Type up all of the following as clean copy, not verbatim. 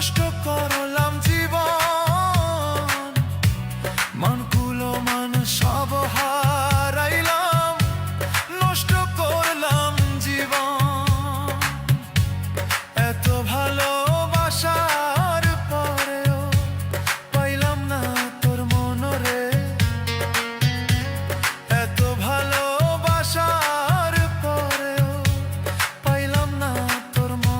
নষ্ট করলাম জীবন, মনকুলো মান সব হারাইলাম, নষ্ট করলাম জীবন। এত ভালোবাসার পরেও পাইলাম না তোর মনরে, এত ভালোবাসার পরেও পাইলাম না তোর মন।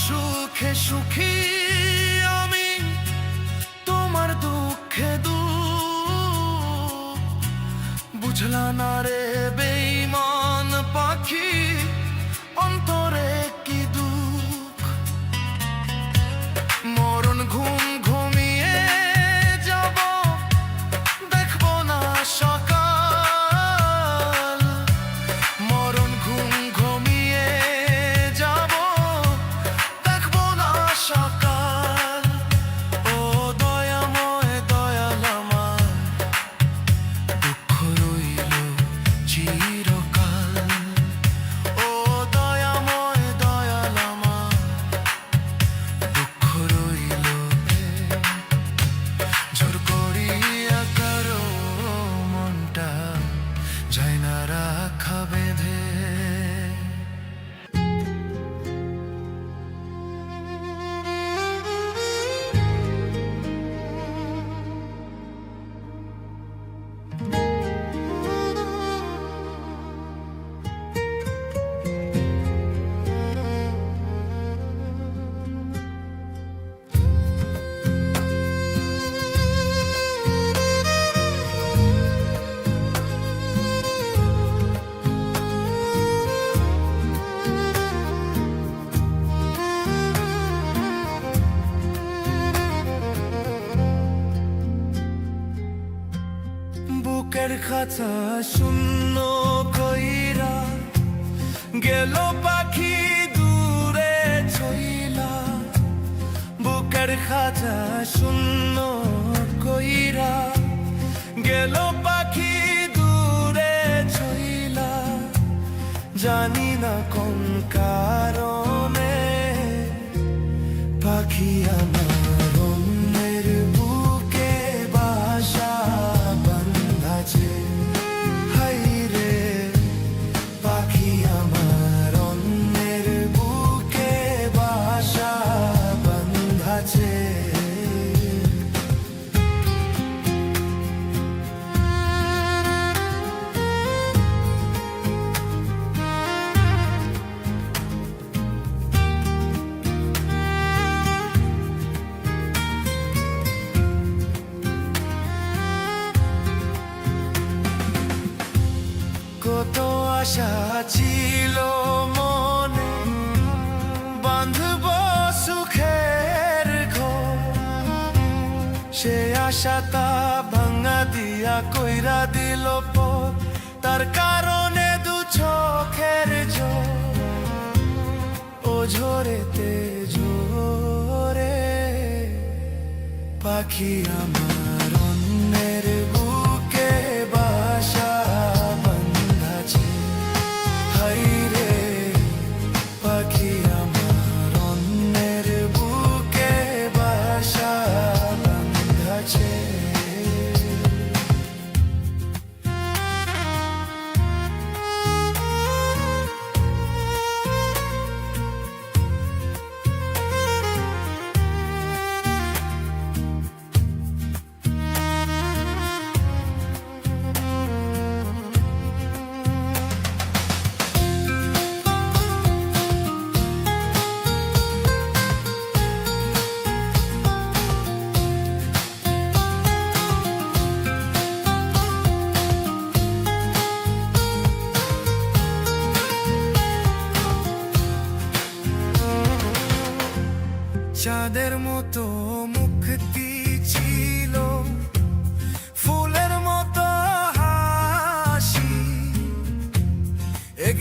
সুখে সুখী আমি, তোমার দুঃখে দুঃখ, বুঝলা না রে বেঈমান পাখি, অন্তরে কি দুঃখ। মরণ ঘুম ঘুমিয়ে যাব, দেখবো না সকাল। মরণ ঘুম ঘুমিয়ে যাব, সকাল। ও দয়াময় দয়াল আমার, দুঃখ রইল চিরকাল। ও দয়াময় দয়াল আমার, দুঃখ রইল জোর করিয়া কারো মনটা যায় না রাখা বেঁধে। বুকের খাঁচা শূন্য কইরা গেল পাখি দূরে ছইলা। বুকের খাঁচা শূন্য কইরা গেল পাখি দূরে ছইলা। জানি না কোন কারণে পাখি আমার অন্যের বুকে বাসা বাঁধাছে। হাই রে পাখি আমার অন্যের বুকে বাসা বাঁধাছে। কত আশা ছিল মনে, বাঁধব সুখের ঘর। সে আশাটা ভাঙা দিয়া কইরা দিল পথ, তার কারণে দু চোখের জল। ও ঝরেতে ঝরে পাখি আমার অন্যের বুকে বাসা বাঁধাছে। হাই রে পাখি আমার অন্যের বুকে বাসা বাঁধাছে।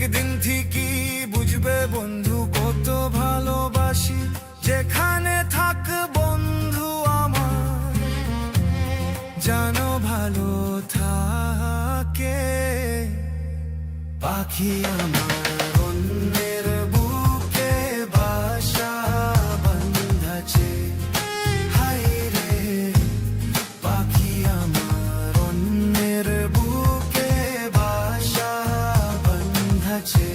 একদিন ঠিকই বুঝবে বন্ধু কত ভালোবাসি, যেখানে থাক বন্ধু আমার জানো ভালো থাকে। পাখি আমার অন্যের বুকে বাসা বাঁধাছে, হায় রে পাখি আমার অন্যের বুকে বাসা বাঁধাছে।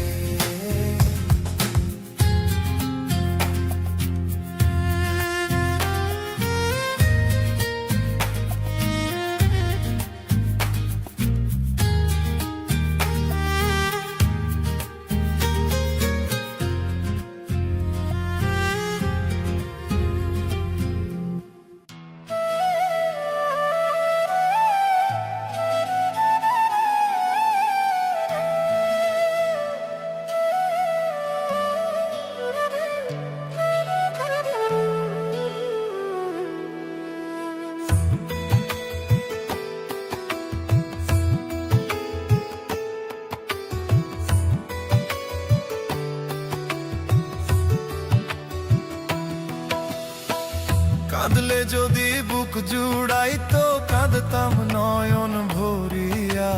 কাঁদলে যদি বুক জুড়াইতো কাঁদতাম নয়ন ভরিয়া,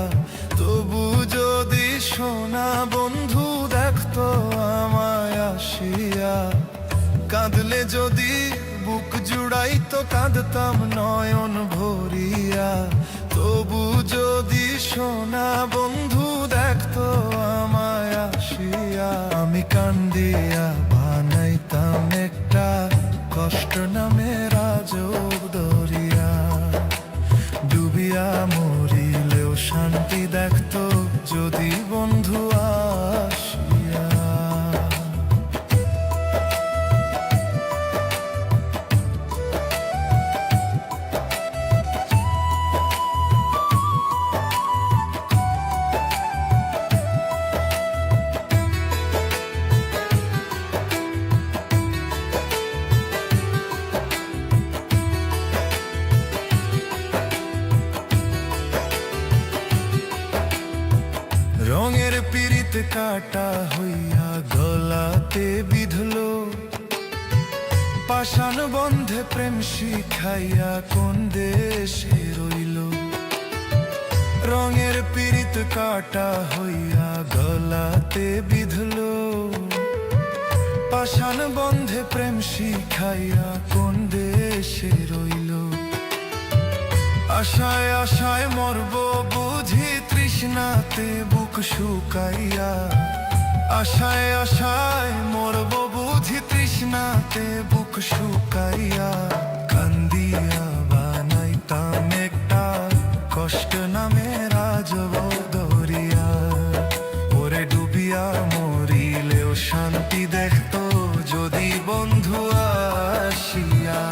তবু যদি সোনা বন্ধু দেখতো আমায় আসিয়া। কাঁদলে যদি বুক জুড়াইতো কাঁদতাম নয়ন ভরিয়া, তবু যদি সোনা বন্ধু দেখতো আমায় আসিয়া। আমি কান্দিয়া বানাইতাম একটা কষ্ট নামে রাজব দরিয়া, ডুবিয়া মরিলেও শান্তি দেখতো যদি বন্ধু আসিয়া। রঙের পিরিত কাটা হইয়া গলাতে বিধলো, পাষাণ বন্ধে প্রেম শিখাইয়া কোন দেশে রইল। রঙের পিরিত কাটা হইয়া গলাতে বিধলো, পাষাণ বন্ধে প্রেম শিখাইয়া কোন দেশে রইল। আশায় আশায় মরব বুঝি তৃষ্ণাতে বুক শুকাইয়া, আশায় আশায় মরব বুঝি তৃষ্ণাতে বুক শুকাইয়া। কান্দিয়া বানাইতাম একটা কষ্ট নামে রাজব দরিয়া, ওরে ডুবিয়া মরিলেও শান্তি দেখতো যদি বন্ধু আসিয়া।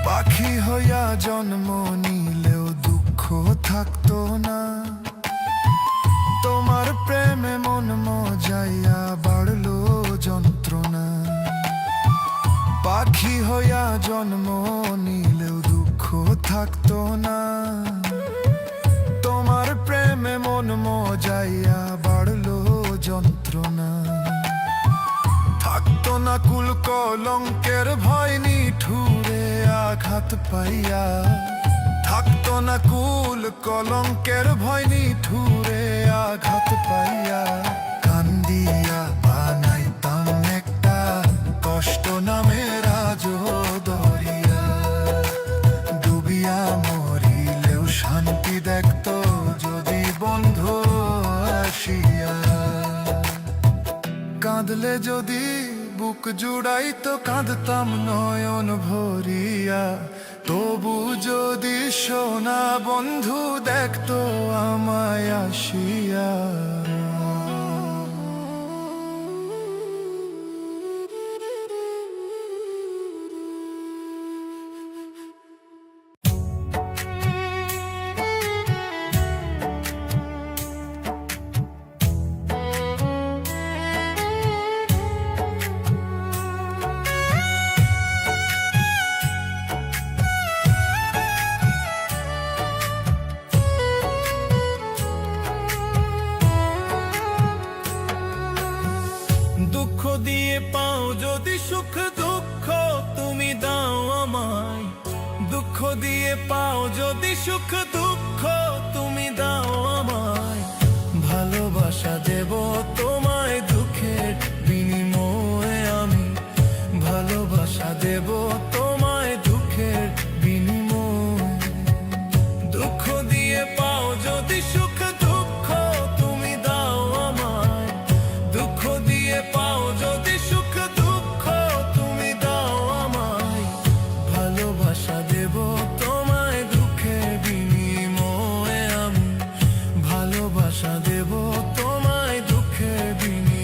পাখি হইয়া জন্ম নিলেও দুঃখ থাকতো না, তোমার প্রেমে মন মজাইয়া বাড়লো যন্ত্রণা। পাখি হইয়া জন্ম নিলেও দুঃখ থাকতো না, তোমার প্রেমে মন মজাইয়া বাড়লো যন্ত্রণা। থাকতো না কুল কলঙ্কের ভয় নিঠুরে আঘাত পাইয়া, থাকতো না কুল কলঙ্কের ভয় নিঠুরে আঘাত পাইয়া। কান্দিয়া বানাইতাম একটা কষ্ট নামে রাজব দরিয়া, ডুবিয়া মরিলেও শান্তি দেখতো যদি বন্ধু আসিয়া। কাঁদলে যদি বুক জুড়াইতো কাঁদতাম নয়ন ভরিয়া, তবু যদি সোনা বন্ধু দেখতো আমায় আসিয়া। দুঃখ দিয়ে পাও যদি সুখ, দুঃখ তুমি দাও আমায়। দুঃখ দিয়ে পাও যদি সুখ, দুঃখ তুমি দাও আমায়। ভালোবাসা দেব তোমায় দুঃখের বিনিময়ে আমি। ভালোবাসা দেব তোমায় দুঃখের বিনিময়ে। দুঃখ দিয়ে পাও যদি সুখ, দুঃখ তুমি দাও আমায়। দুঃখ দিয়ে পাও যদি সুখ, দুঃখ তুমি দাও আমায়। ভালোবাসা দেব তোমায় দুঃখের বিনিময়ে আমি। ভালোবাসা দেব তোমায় দুঃখের বিনিময়ে।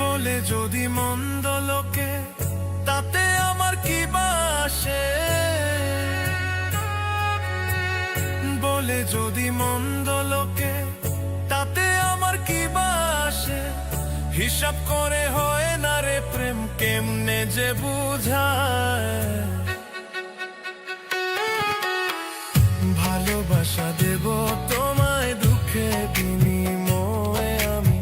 বলে যদি মন্দ লোকে, তাতে আমার কি বাসে? বলে যদি মন্দ লোকে, তাতে আমার কি বাসে? হিসাব করে হয় না রে প্রেম, কেমনে যে বুঝায়। ভালোবাসা দেব তোমায় দুঃখের বিনিময়ে আমি।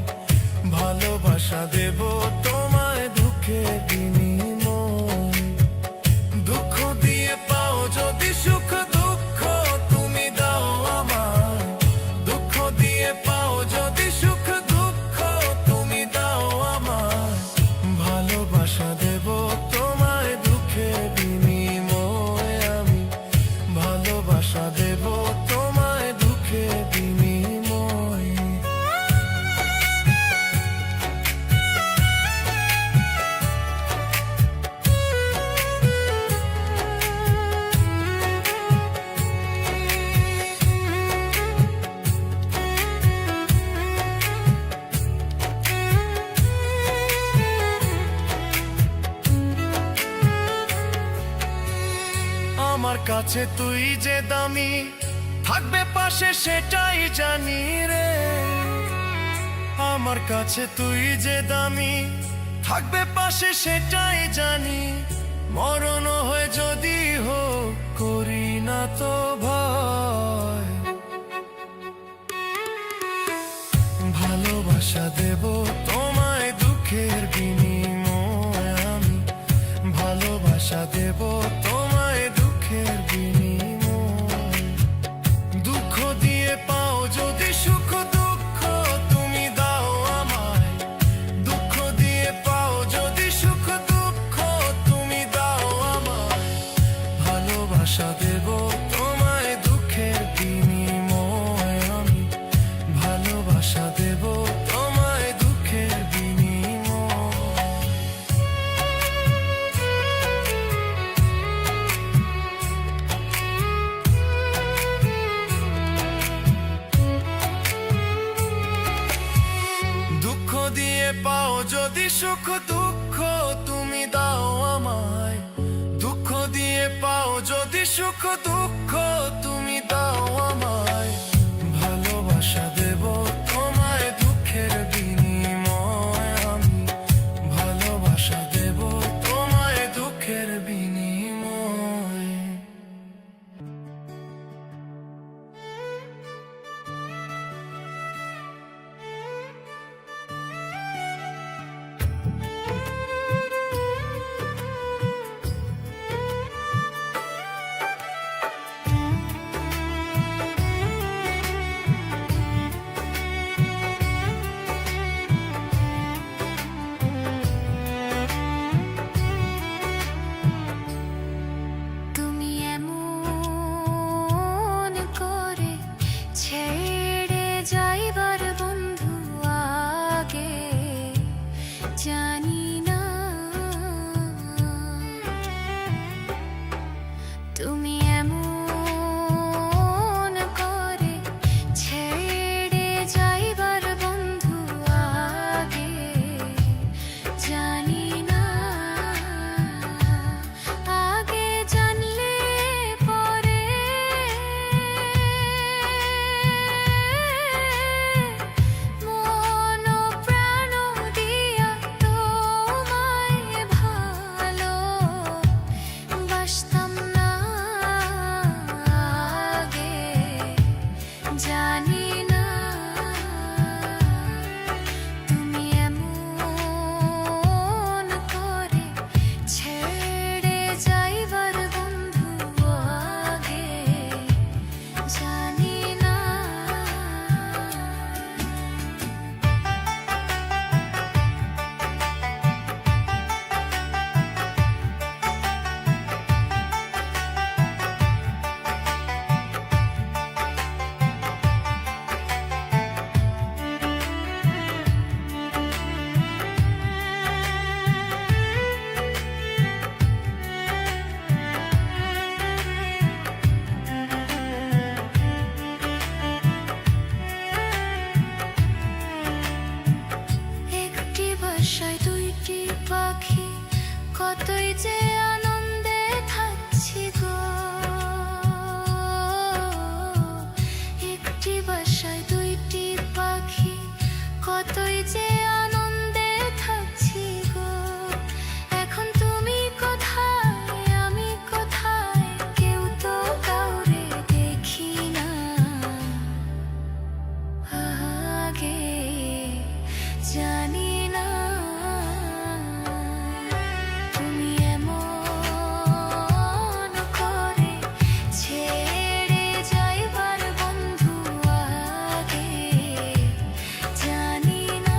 ভালোবাসা দেব তোমায় দুঃখের বিনিময়ে। দুঃখ দিয়ে পাও যদি সুখ, দুঃখ তুমি দাও আমায়। দুঃখ দিয়ে পাও যদি সুখ, দুঃখ তুমি দাও আমায়। ভালোবাসা দেব তোমায় দুঃখের বিনিময়ে আমি। ভালোবাসা দেব তোমায় দুঃখের বিনিময়ে। আমার কাছে তুই যে দামি, থাকবে পাশে সেটাই জানি রে। আমার কাছে তুই যে দামি, থাকবে পাশে সেটাই জানি। মরণ হয়ে যদি হোক, করি না তো ভয়। ভালোবাসা দেব তোমায় দুঃখের বিনিময়ে আমি। ভালোবাসা দেব তোমায় দুঃখের বিনিময়ে। দুঃখ দিয়ে পাও যদি সুখ, দুঃখ তুমি দাও আমায়। দুঃখ দিয়ে পাও যদি সুখ, দুঃখ তুমি দাও আমায়। ভালোবাসা দেব তোমায় দুঃখের বিনিময়ে আমি। ভালোবাসা দেব তোমায় দুঃখের বিনিময়ে। দুঃখ দিয়ে পাও যদি সুখ, দুঃখ তুমি দাও আমায়। দুঃখ দিয়ে পাও যদি সুখ, দুঃখ তুমি দাও আমায়। ভালোবাসা দেব তোমায় দুঃখের বিনিময়ে আমি। ভালোবাসা দেব তোমায় দুঃখের বিনিময়ে। কতই যে আনন্দে থাকছি গো, একটি বাসায় দুইটি পাখি, কতই যে আনন্দে থাকছি গো। এখন তুমি কোথায়, আমি কোথায়, কেউ তো কাউরে দেখি না। আগে জানি না তুমি এমন করে ছেড়ে যাইবার বন্ধু, আগে জানি না।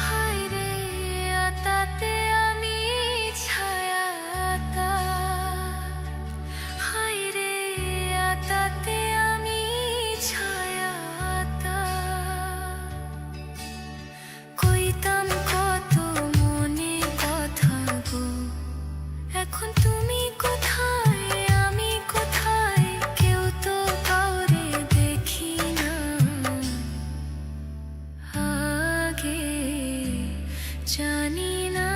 হায়রে আতাতে আমি ছায়াতা, হায়রে আতাতে আমি ছায়াতা। কইতাম কত মনে কথা গো, এখন তুমি কোথায়, আমি কোথায়, কেউ তো কাউরে দেখি না। আগে জানি না।